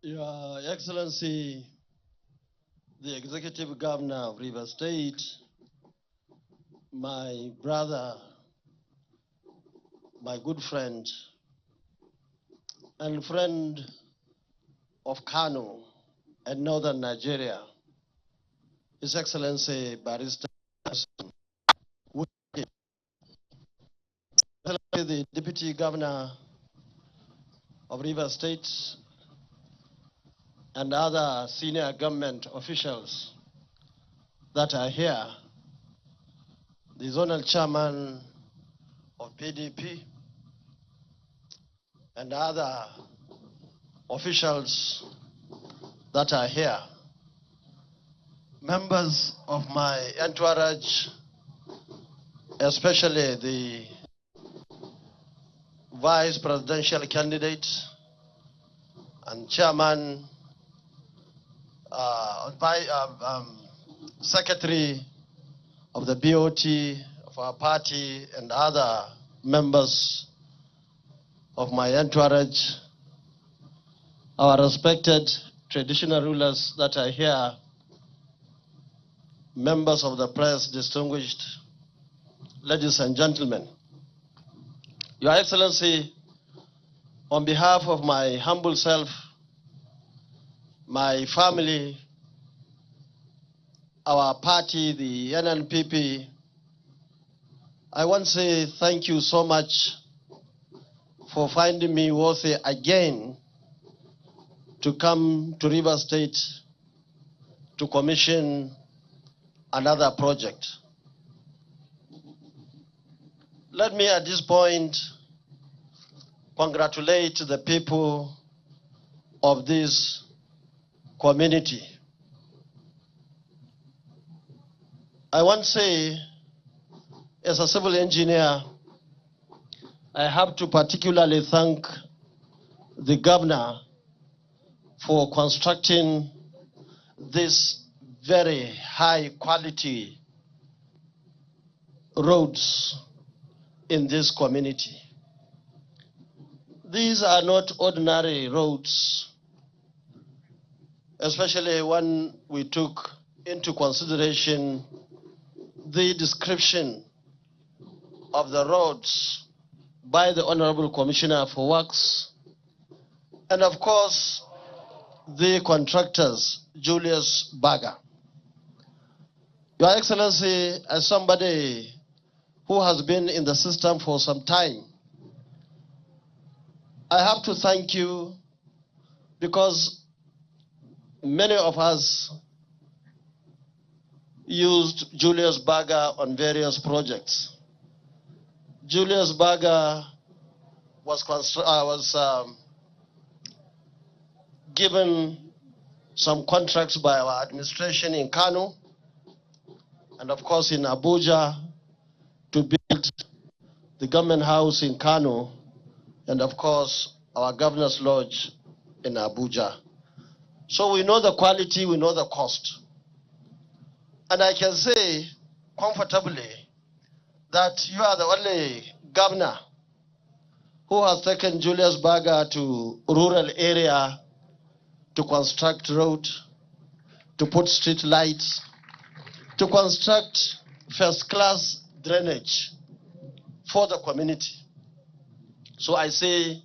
Your Excellency, the Executive Governor of Rivers State, my brother, my good friend, and friend of Kano and northern Nigeria, His Excellency Barrister, the Deputy Governor of Rivers State, and other senior government officials that are here, the zonal chairman of PDP, and other officials that are here, members of my entourage, especially the vice presidential candidate and chairman, secretary of the BOT of our party, and other members of my entourage, our respected traditional rulers that are here, members of the press, distinguished ladies and gentlemen. Your Excellency, on behalf of my humble self, my family, our party, the NNPP, I want to say thank you so much for finding me worthy again to come to Rivers State to commission another project. Let me at this point congratulate the people of this community. I want to say, as a civil engineer, I have to particularly thank the governor for constructing this very high quality roads in this community. These are not ordinary roads, especially when we took into consideration the description of the roads by the Honorable Commissioner for Works, and of course, the contractors, Julius Berger. Your Excellency, as somebody who has been in the system for some time, I have to thank you because many of us used Julius Berger on various projects. Julius Berger was given some contracts by our administration in Kano and of course in Abuja to build the government house in Kano and of course our governor's lodge in Abuja. So we know the quality, we know the cost. And I can say comfortably that you are the only governor who has taken Julius Berger to rural area to construct road, to put street lights, to construct first-class drainage for the community. So I say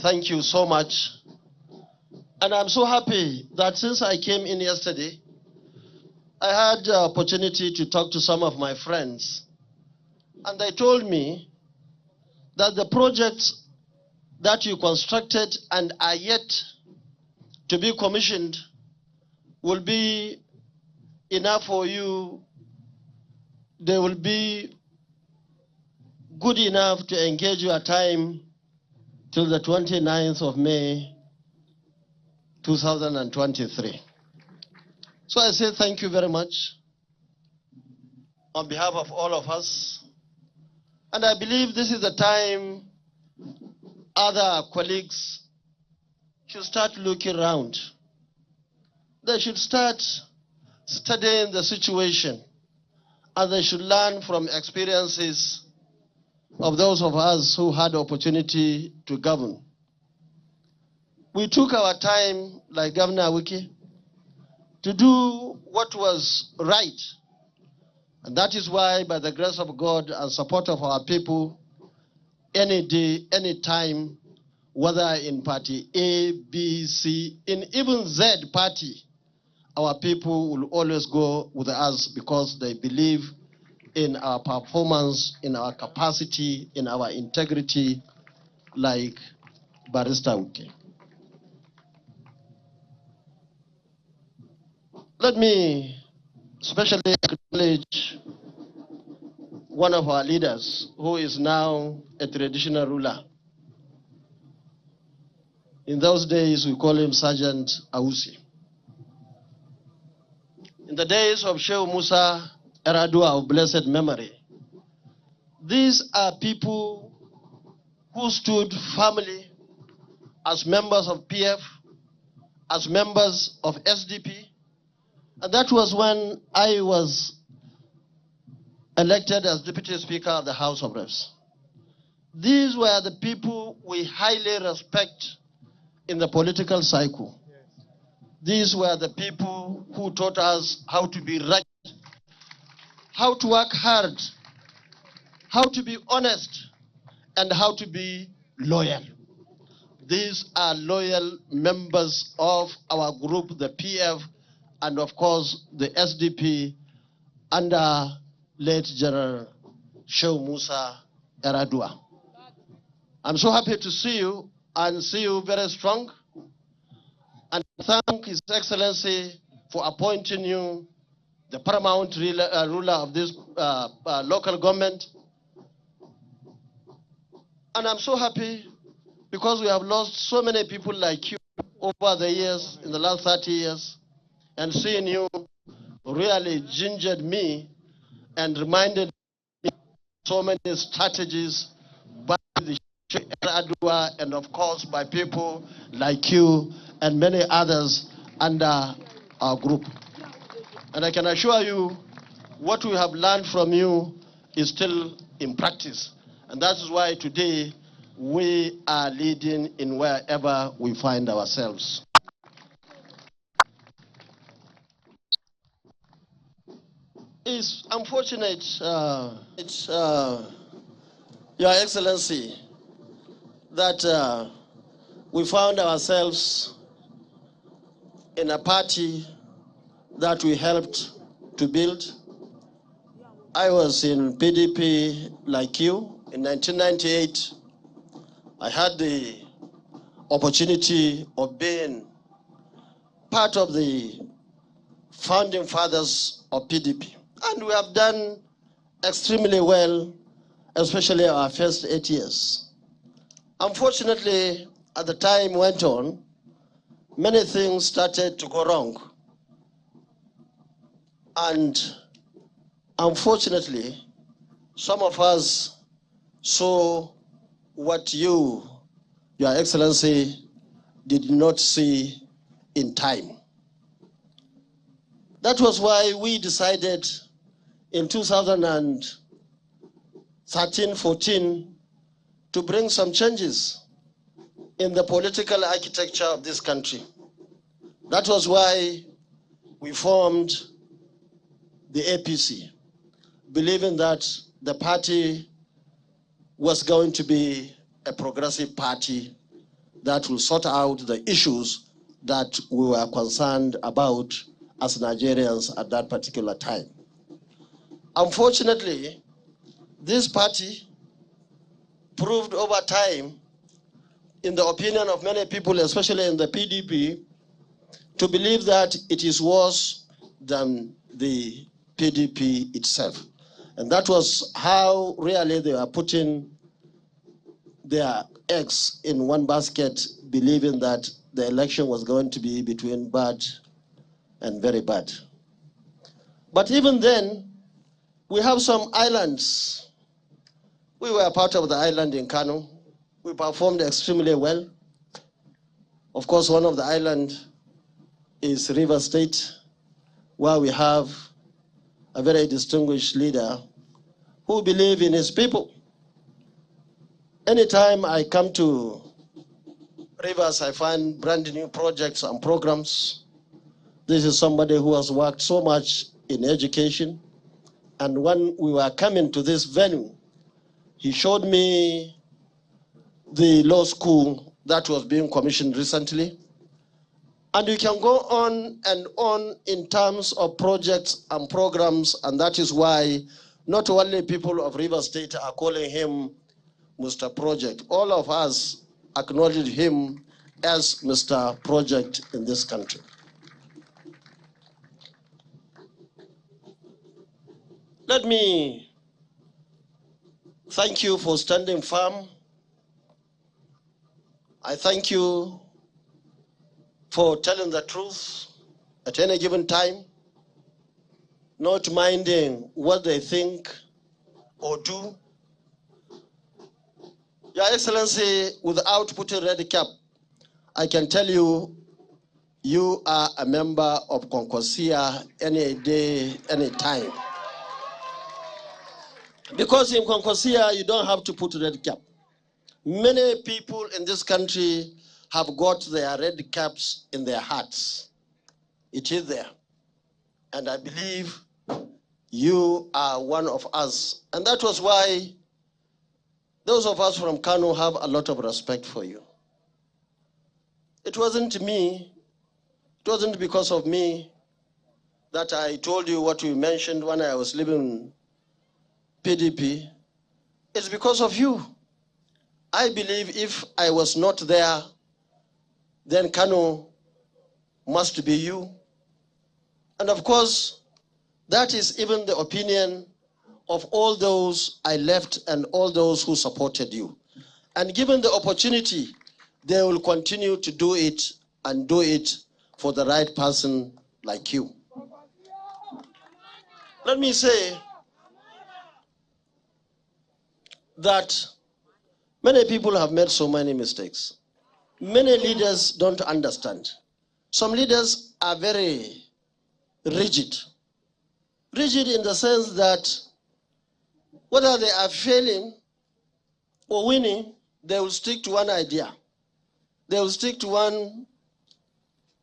thank you so much. And I'm so happy that since I came in yesterday, I had the opportunity to talk to some of my friends. And they told me that the projects that you constructed and are yet to be commissioned will be enough for you. They will be good enough to engage your time till the 29th of May, 2023. So I say thank you very much on behalf of all of us. And I believe this is the time other colleagues should start looking around. They should start studying the situation and they should learn from experiences of those of us who had the opportunity to govern. We took our time, like Governor Wiki, to do what was right. And that is why, by the grace of God and support of our people, any day, any time, whether in party A, B, C, in even Z party, our people will always go with us because they believe in our performance, in our capacity, in our integrity, like Barrister Wiki. Let me especially acknowledge one of our leaders who is now a traditional ruler. In those days, we call him Sergeant Ausi. In the days of Sheikh Musa Eradua of blessed memory, these are people who stood firmly as members of PF, as members of SDP, and that was when I was elected as Deputy Speaker of the House of Reps. These were the people we highly respect in the political cycle. These were the people who taught us how to be right, how to work hard, how to be honest, and how to be loyal. These are loyal members of our group, the PF, and of course the SDP under late General Sheikh Musa Eradua. I'm so happy to see you and see you very strong, and thank His Excellency for appointing you the paramount ruler of this local government. And I'm so happy because we have lost so many people like you over the years, in the last 30 years, and seeing you really gingered me and reminded me of so many strategies by the Adua and of course by people like you and many others under our group. And I can assure you, what we have learned from you is still in practice. And that is why today we are leading in wherever we find ourselves. It's unfortunate, Your Excellency, that we found ourselves in a party that we helped to build. I was in PDP like you. In 1998, I had the opportunity of being part of the founding fathers of PDP. And we have done extremely well, especially our first 8 years. Unfortunately, as the time went on, many things started to go wrong. And unfortunately, some of us saw what you, Your Excellency, did not see in time. That was why we decided in 2013-14 to bring some changes in the political architecture of this country. That was why we formed the APC, believing that the party was going to be a progressive party that will sort out the issues that we were concerned about as Nigerians at that particular time. Unfortunately, this party proved over time, in the opinion of many people, especially in the PDP, to believe that it is worse than the PDP itself. And that was how really they were putting their eggs in one basket, believing that the election was going to be between bad and very bad. But even then, we have some islands. We were part of the island in Kano. We performed extremely well. Of course, one of the islands is River State, where we have a very distinguished leader who believes in his people. Anytime I come to Rivers, I find brand new projects and programs. This is somebody who has worked so much in education. And when we were coming to this venue, he showed me the law school that was being commissioned recently. And you can go on and on in terms of projects and programs, and that is why not only people of River State are calling him Mr. Project. All of us acknowledge him as Mr. Project in this country. Let me thank you for standing firm. I thank you for telling the truth at any given time, not minding what they think or do. Your Excellency, without putting red cap, I can tell you, you are a member of Kwankwaso any day, any time. Because in Kwankwaso, you don't have to put red cap. Many people in this country have got their red caps in their hearts. It is there. And I believe you are one of us. And that was why those of us from Kano have a lot of respect for you. It wasn't me, it wasn't because of me that I told you what you mentioned when I was leaving PDP. It's because of you. I believe if I was not there, then Kano must be you. And of course, that is even the opinion of all those I left and all those who supported you. And given the opportunity, they will continue to do it and do it for the right person like you. Let me say that many people have made so many mistakes. Many leaders don't understand. Some leaders are very rigid. Rigid in the sense that whether they are failing or winning, they will stick to one idea. They will stick to one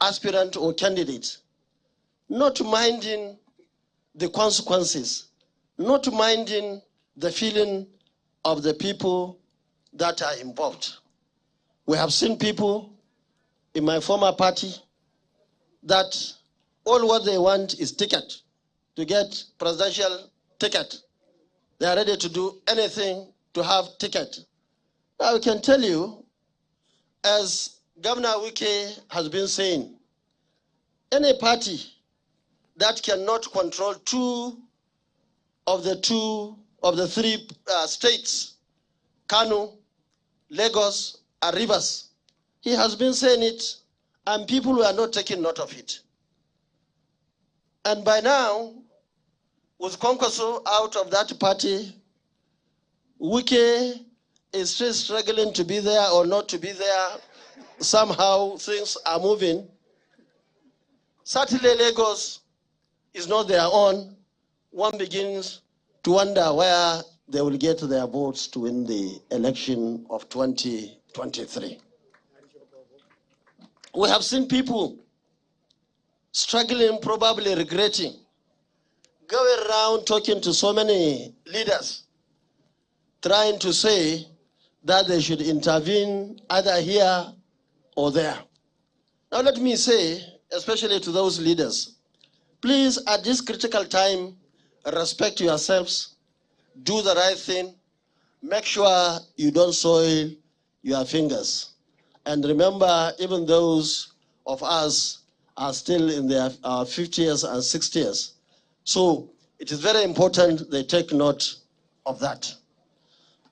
aspirant or candidate, not minding the consequences, not minding the feeling of the people that are involved. We have seen people in my former party that all what they want is ticket, to get presidential ticket. They are ready to do anything to have ticket. Now I can tell you, as Governor Wike has been saying, any party that cannot control two of the three states, Kano, Lagos, and Rivers, he has been saying it, and people are not taking note of it. And by now, with Kwankwaso out of that party, Wike is still struggling to be there or not to be there. Somehow things are moving. Certainly Lagos is not their own. One begins to wonder where they will get their votes to win the election of 2023. We have seen people struggling, probably regretting, going around talking to so many leaders, trying to say that they should intervene either here or there. Now let me say, especially to those leaders, please at this critical time, respect yourselves, do the right thing, make sure you don't soil your fingers. And remember, even those of us are still in their 50s and 60s. So it is very important they take note of that.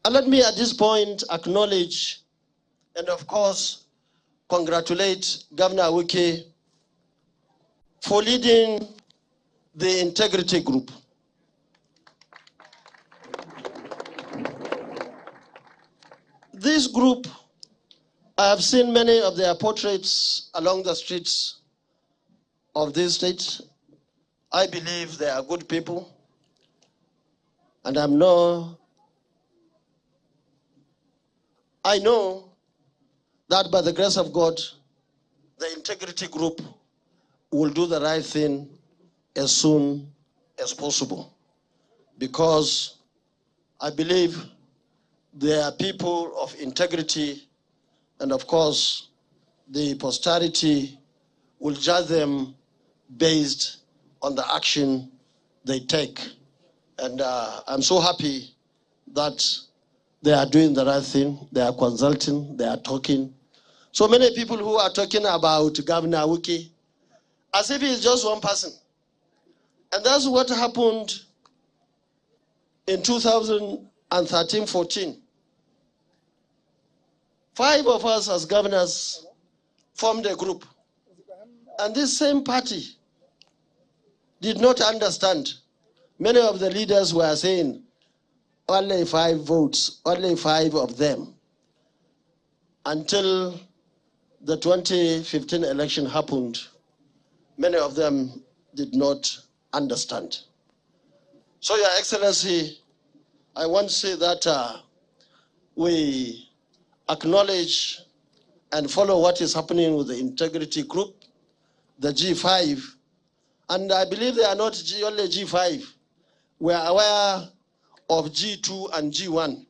And let me at this point acknowledge and of course congratulate Governor Wike for leading the integrity group. This group, I have seen many of their portraits along the streets of this state. I believe they are good people, and I know that by the grace of God, the integrity group will do the right thing as soon as possible, because I believe they are people of integrity, and of course, the posterity will judge them based on the action they take. And I'm so happy that they are doing the right thing. They are consulting, they are talking. So many people who are talking about Governor Wiki as if he's just one person. And that's what happened in 2013-14. 5 of us as governors formed a group. And this same party did not understand. Many of the leaders were saying, only 5 votes, only 5 of them. Until the 2015 election happened, many of them did not understand. So, Your Excellency, I want to say that we acknowledge and follow what is happening with the integrity group, the G5, and I believe they are not only G5. We are aware of G2 and G1.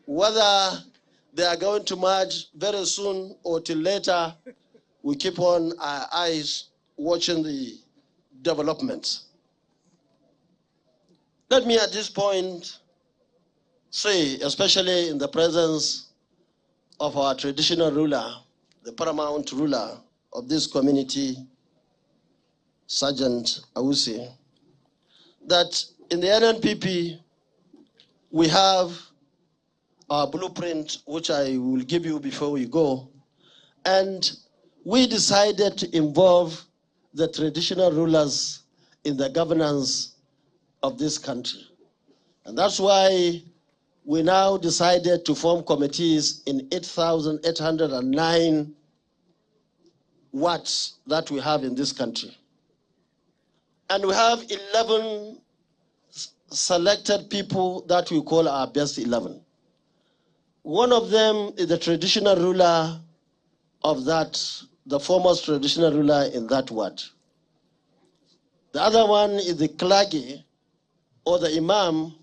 Whether they are going to merge very soon or till later, we keep on our eyes watching the developments. Let me at this point say, especially in the presence of our traditional ruler, the paramount ruler of this community, Sergeant Awusi, that in the NNPP, we have our blueprint, which I will give you before we go. And we decided to involve the traditional rulers in the governance of this country. And that's why we now decided to form committees in 8,809 wards that we have in this country. And we have 11 selected people that we call our best 11. One of them is the traditional ruler of that, the foremost traditional ruler in that ward. The other one is the Klagi, or the Imam,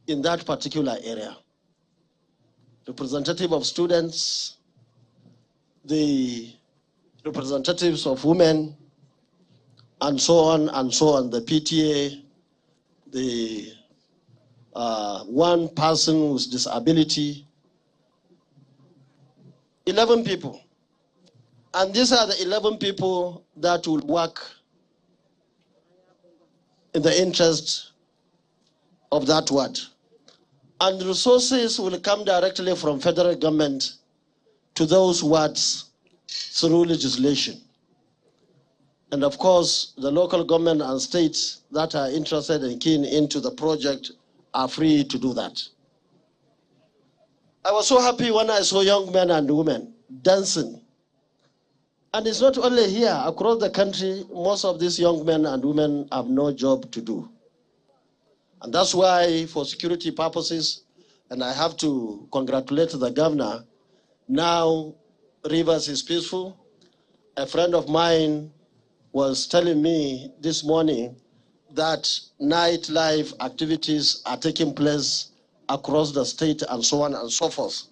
in that particular area. Representative of students, the representatives of women, and so on, the PTA, the one person with disability, 11 people. And these are the 11 people that will work in the interest of that ward. And resources will come directly from federal government to those wards through legislation. And of course, the local government and states that are interested and keen into the project are free to do that. I was so happy when I saw young men and women dancing. And it's not only here, across the country, most of these young men and women have no job to do. And that's why, for security purposes, and I have to congratulate the governor, now Rivers is peaceful. A friend of mine was telling me this morning that nightlife activities are taking place across the state and so on and so forth.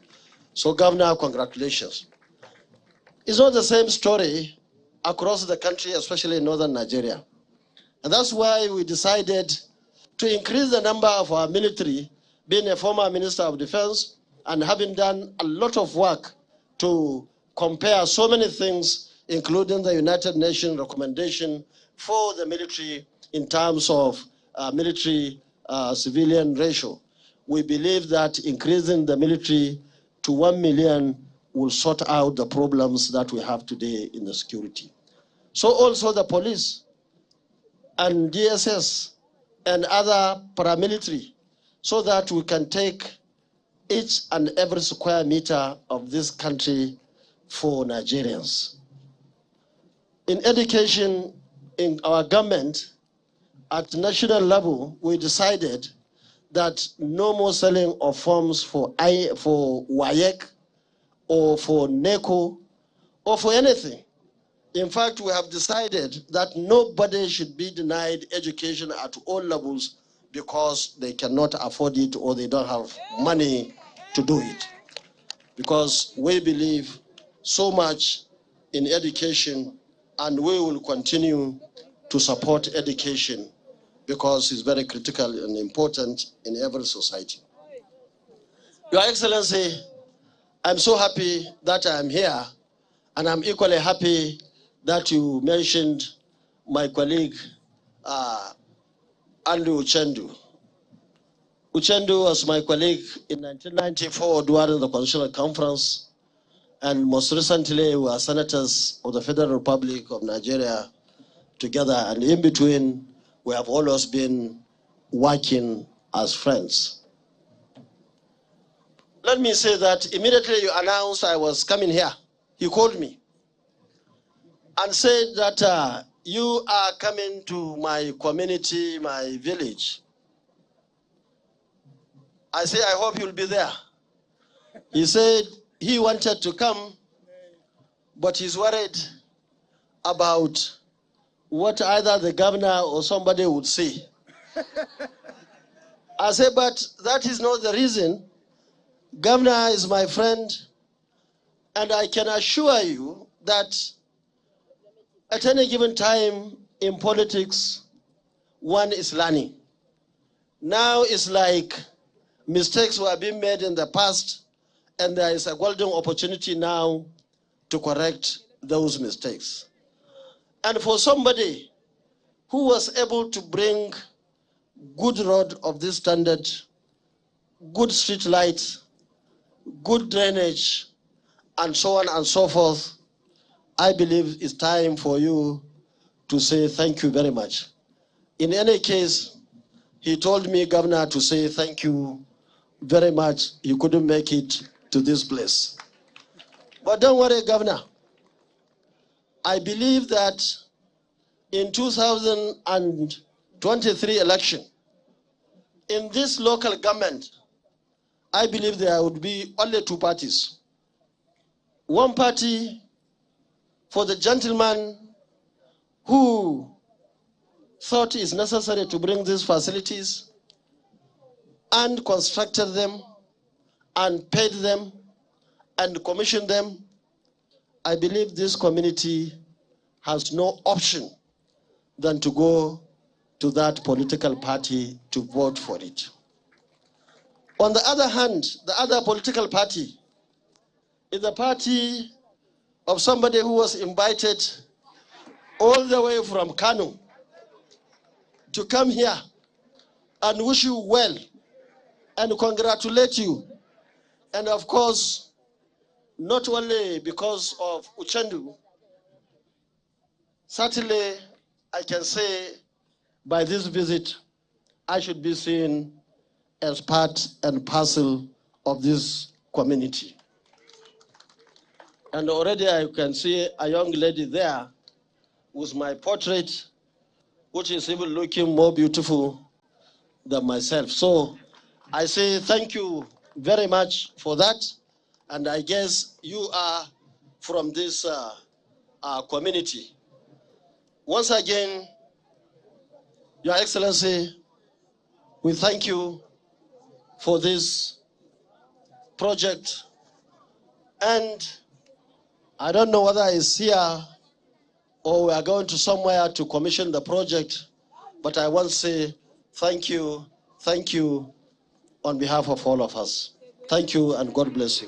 So, Governor, congratulations. It's not the same story across the country, especially in northern Nigeria. And that's why we decided to increase the number of our military, being a former Minister of Defense and having done a lot of work to compare so many things, including the United Nations recommendation for the military in terms of military-civilian ratio. We believe that increasing the military to 1 million will sort out the problems that we have today in the security. So also the police and DSS and other paramilitary, so that we can take each and every square meter of this country for Nigerians. In education, in our government, at national level, we decided that no more selling of forms for WAEC or for NECO or for anything. In fact, we have decided that nobody should be denied education at all levels because they cannot afford it or they don't have money to do it. Because we believe so much in education, and we will continue to support education because it's very critical and important in every society. Your Excellency, I'm so happy that I'm here, and I'm equally happy that you mentioned my colleague, Andrew Uchendu. Uchendu was my colleague in 1994 during the Constitutional Conference, and most recently we were senators of the Federal Republic of Nigeria together, and in between we have always been working as friends. Let me say that immediately you announced I was coming here, he called me and said that you are coming to my community, my village. I said, I hope you'll be there. He said he wanted to come, but he's worried about what either the governor or somebody would say. I said, but that is not the reason. Governor is my friend, and I can assure you that at any given time in politics, one is learning. Now it's like mistakes were being made in the past, and there is a golden opportunity now to correct those mistakes. And for somebody who was able to bring good road of this standard, good street lights, good drainage, and so on and so forth, I believe it's time for you to say thank you very much. In any case, he told me, Governor, to say thank you very much. He couldn't make it to this place. But don't worry, Governor. I believe that in 2023 election, in this local government, I believe there would be only two parties. One party for the gentleman who thought it's necessary to bring these facilities and constructed them and paid them and commissioned them. I believe this community has no option than to go to that political party to vote for it. On the other hand, the other political party is the party of somebody who was invited all the way from Kano to come here and wish you well and congratulate you. And of course, not only because of Uchendu, certainly I can say by this visit, I should be seen as part and parcel of this community. And already I can see a young lady there with my portrait, which is even looking more beautiful than myself. So I say thank you very much for that. And I guess you are from this community. Once again, Your Excellency, we thank you for this project. And I don't know whether it's here or we are going to somewhere to commission the project, but I want to say thank you on behalf of all of us. Thank you and God bless you.